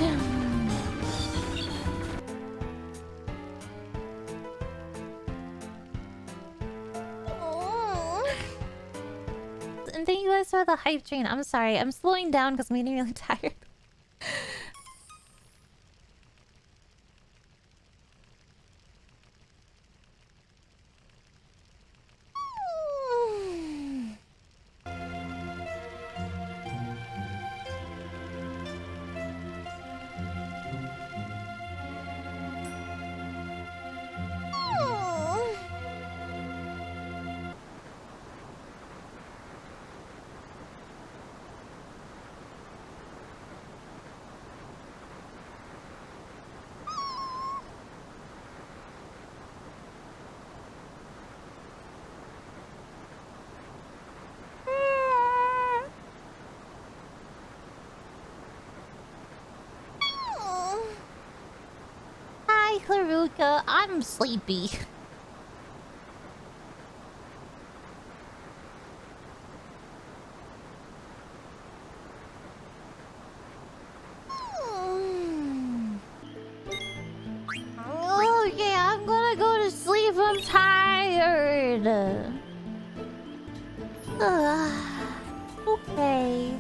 And thank you guys for the hype train. I'm sorry. I'm slowing down because I'm getting really tired. Hi, Haruka. I'm sleepy. Okay, I'm gonna go to sleep. I'm tired. Okay.